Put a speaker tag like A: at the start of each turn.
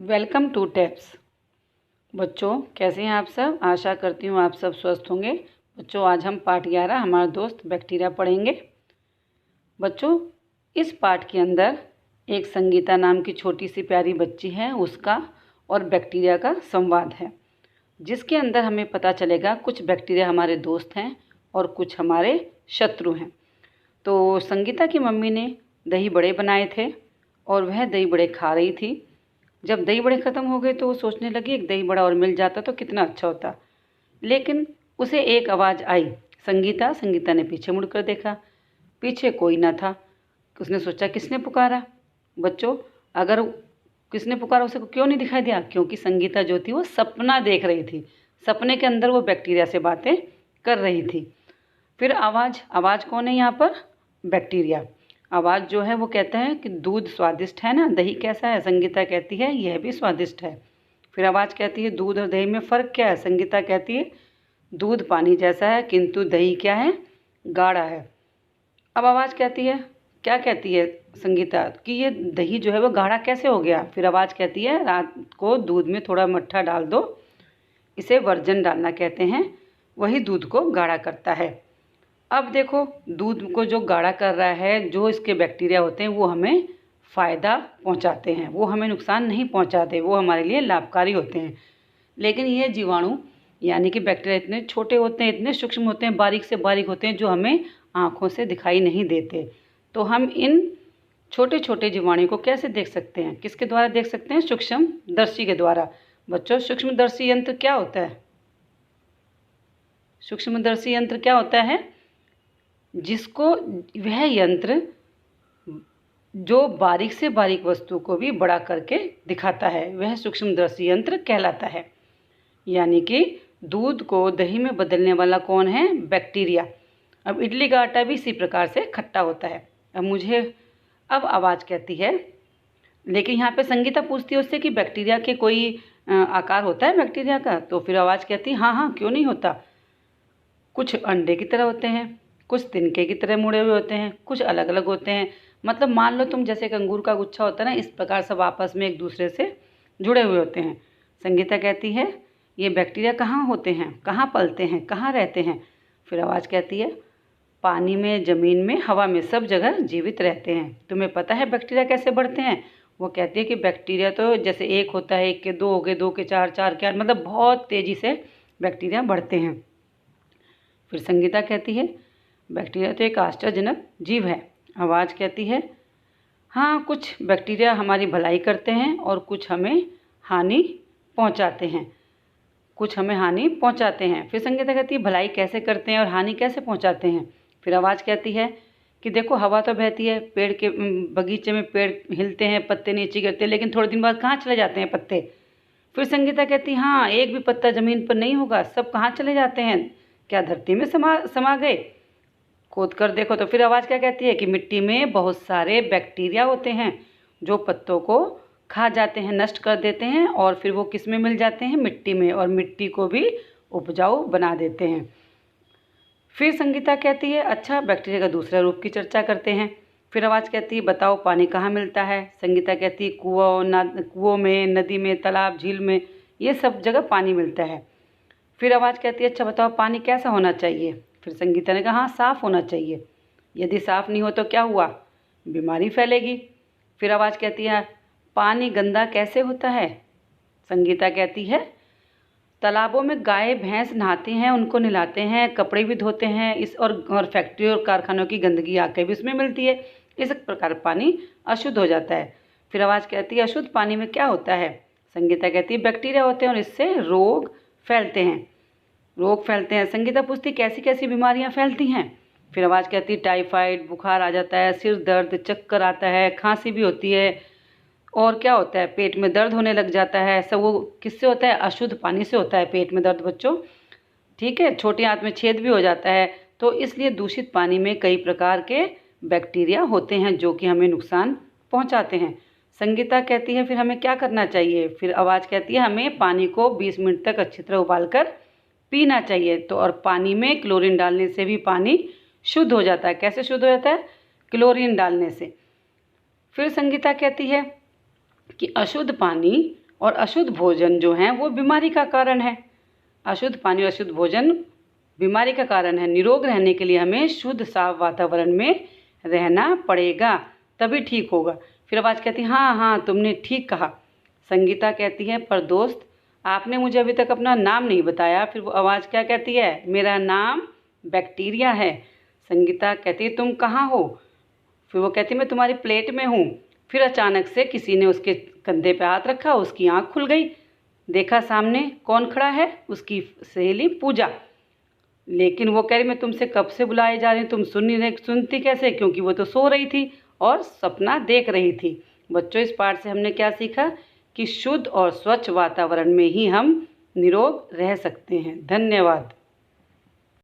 A: Welcome to tapes. बच्चों, कैसे हैं आप सब? आशा करती हूँ आप सब स्वस्थ होंगे। बच्चों, आज हम पाठ 11 हमारा दोस्त बैक्टीरिया पढ़ेंगे। बच्चों, इस पाठ के अंदर एक संगीता नाम की छोटी सी प्यारी बच्ची है, उसका और बैक्टीरिया का संवाद है, जिसके अंदर हमें पता चलेगा कुछ बैक्टीरिया हमारे दोस्त हैं और कुछ हमारे शत्रु हैं। तो संगीता की मम्मी ने दही बड़े बनाए थे और वह दही बड़े खा रही थी। जब दही बड़े ख़त्म हो गए तो वो सोचने लगी एक दही बड़ा और मिल जाता तो कितना अच्छा होता। लेकिन उसे एक आवाज़ आई, संगीता। संगीता ने पीछे मुड़कर देखा, पीछे कोई ना था। उसने सोचा किसने पुकारा। बच्चों, अगर किसने पुकारा उसे क्यों नहीं दिखाई दिया? क्योंकि संगीता जो थी वो सपना देख रही थी। सपने के अंदर वो बैक्टीरिया से बातें कर रही थी। फिर आवाज़ कौन है यहाँ पर? बैक्टीरिया। आवाज़ जो है वो कहता है कि दूध स्वादिष्ट है ना, दही कैसा है? संगीता कहती है यह भी स्वादिष्ट है। फिर आवाज़ कहती है दूध और दही में फ़र्क क्या है? संगीता कहती है दूध पानी जैसा है किंतु दही क्या है? गाढ़ा है। अब आवाज़ कहती है, क्या कहती है संगीता, कि ये दही जो है वो गाढ़ा कैसे हो गया? फिर आवाज़ कहती है रात को दूध में थोड़ा मट्ठा डाल दो, इसे वर्जन डालना कहते हैं, वही दूध को गाढ़ा करता है। अब देखो, दूध को जो गाढ़ा कर रहा है, जो इसके बैक्टीरिया होते हैं वो हमें फ़ायदा पहुंचाते हैं, वो हमें नुकसान नहीं पहुंचाते, वो हमारे लिए लाभकारी होते हैं। लेकिन ये जीवाणु यानी कि बैक्टीरिया इतने छोटे होते हैं, इतने सूक्ष्म होते हैं, बारीक से बारीक होते हैं, जो हमें आँखों से दिखाई नहीं देते। तो हम इन छोटे छोटे जीवाणु को कैसे देख सकते हैं? किसके द्वारा देख सकते हैं? सूक्ष्मदर्शी के द्वारा। बच्चों, सूक्ष्मदर्शी यंत्र क्या होता है? सूक्ष्मदर्शी यंत्र क्या होता है? जिसको वह यंत्र जो बारीक से बारीक वस्तु को भी बड़ा करके दिखाता है, वह सूक्ष्मदर्शी यंत्र कहलाता है। यानी कि दूध को दही में बदलने वाला कौन है? बैक्टीरिया। अब इडली का आटा भी इसी प्रकार से खट्टा होता है। अब आवाज़ कहती है, लेकिन यहाँ पे संगीता पूछती है उससे कि बैक्टीरिया के कोई आकार होता है बैक्टीरिया का? तो फिर आवाज़ कहती है हाँ हाँ, क्यों नहीं होता। कुछ अंडे की तरह होते हैं, कुछ तिनके की तरह मुड़े हुए होते हैं, कुछ अलग अलग होते हैं। मतलब मान लो तुम जैसे एक अंगूर का गुच्छा होता है ना, इस प्रकार सब आपस में एक दूसरे से जुड़े हुए होते हैं। संगीता कहती है ये बैक्टीरिया कहाँ होते हैं, कहाँ पलते हैं, कहाँ रहते हैं? फिर आवाज़ कहती है पानी में, ज़मीन में, हवा में, सब जगह जीवित रहते हैं। तुम्हें पता है बैक्टीरिया कैसे बढ़ते हैं? वो कहती है कि बैक्टीरिया तो जैसे एक होता है, एक के दो हो गए, दो के चार, चार के आठ, मतलब बहुत तेज़ी से बैक्टीरिया बढ़ते हैं। फिर संगीता कहती है बैक्टीरिया तो एक आश्चर्यजनक जीव है। आवाज़ कहती है हाँ, कुछ बैक्टीरिया हमारी भलाई करते हैं और कुछ हमें हानि पहुंचाते हैं, कुछ हमें हानि पहुंचाते हैं। फिर संगीता कहती है भलाई कैसे करते हैं और हानि कैसे पहुंचाते हैं? फिर आवाज़ कहती है कि देखो हवा तो बहती है, पेड़ के बगीचे में पेड़ हिलते हैं, पत्ते नीचे गिरते हैं, लेकिन थोड़े दिन बाद कहाँ चले जाते हैं पत्ते? फिर संगीता कहती है हाँ, एक भी पत्ता ज़मीन पर नहीं होगा, सब कहाँ चले जाते हैं? क्या धरती में समा गए? खोद कर देखो। तो फिर आवाज़ क्या कहती है कि मिट्टी में बहुत सारे बैक्टीरिया होते हैं जो पत्तों को खा जाते हैं, नष्ट कर देते हैं, और फिर वो किस में मिल जाते हैं? मिट्टी में, और मिट्टी को भी उपजाऊ बना देते हैं। फिर संगीता कहती है अच्छा, बैक्टीरिया का दूसरा रूप की चर्चा करते हैं। फिर आवाज़ कहती है बताओ पानी कहाँ मिलता है? संगीता कहती है कुओं में, नदी में, तालाब, झील में, ये सब जगह पानी मिलता है। फिर आवाज़ कहती है अच्छा बताओ पानी कैसा होना चाहिए? फिर संगीता ने कहा हाँ, साफ़ होना चाहिए। यदि साफ़ नहीं हो तो क्या हुआ? बीमारी फैलेगी। फिर आवाज़ कहती है पानी गंदा कैसे होता है? संगीता कहती है तालाबों में गाय भैंस नहाती हैं, उनको नहलाते हैं, कपड़े भी धोते हैं, इस और फैक्ट्री और कारखानों की गंदगी आके भी उसमें मिलती है, इस प्रकार पानी अशुद्ध हो जाता है। फिर आवाज़ कहती है अशुद्ध पानी में क्या होता है? संगीता कहती है बैक्टीरिया होते हैं और इससे रोग फैलते हैं। संगीता पूछती कैसी कैसी बीमारियां फैलती हैं? फिर आवाज़ कहती है टाइफाइड, बुखार आ जाता है, सिर दर्द, चक्कर आता है, खांसी भी होती है, और क्या होता है? पेट में दर्द होने लग जाता है। सब वो किससे होता है? अशुद्ध पानी से होता है पेट में दर्द बच्चों, ठीक है। छोटी आंत में छेद भी हो जाता है। तो इसलिए दूषित पानी में कई प्रकार के बैक्टीरिया होते हैं जो कि हमें नुकसान पहुंचाते हैं। संगीता कहती है फिर हमें क्या करना चाहिए? फिर आवाज़ कहती है हमें पानी को 20 मिनट तक अच्छी तरह उबाल कर पीना चाहिए। तो और पानी में क्लोरीन डालने से भी पानी शुद्ध हो जाता है। कैसे शुद्ध हो जाता है? क्लोरीन डालने से। फिर संगीता कहती है कि अशुद्ध पानी और अशुद्ध भोजन जो है वो बीमारी का कारण है। अशुद्ध पानी और अशुद्ध भोजन बीमारी का कारण है। निरोग रहने के लिए हमें शुद्ध साफ वातावरण में रहना पड़ेगा, तभी ठीक होगा। फिर आवाज़ कहती है, हाँ हाँ तुमने ठीक कहा। संगीता कहती है, पर दोस्त आपने मुझे अभी तक अपना नाम नहीं बताया। फिर वो आवाज़ क्या कहती है, मेरा नाम बैक्टीरिया है। संगीता कहती है, तुम कहाँ हो? फिर वो कहती है, मैं तुम्हारी प्लेट में हूँ। फिर अचानक से किसी ने उसके कंधे पे हाथ रखा, उसकी आँख खुल गई। देखा सामने कौन खड़ा है, उसकी सहेली पूजा। लेकिन वो कह रही, मैं तुमसे कब से बुलाए जा रही हूँ, तुम सुनती कैसे? क्योंकि वो तो सो रही थी और सपना देख रही थी। बच्चों, इस पाठ से हमने क्या सीखा कि शुद्ध और स्वच्छ वातावरण में ही हम निरोग रह सकते हैं। धन्यवाद।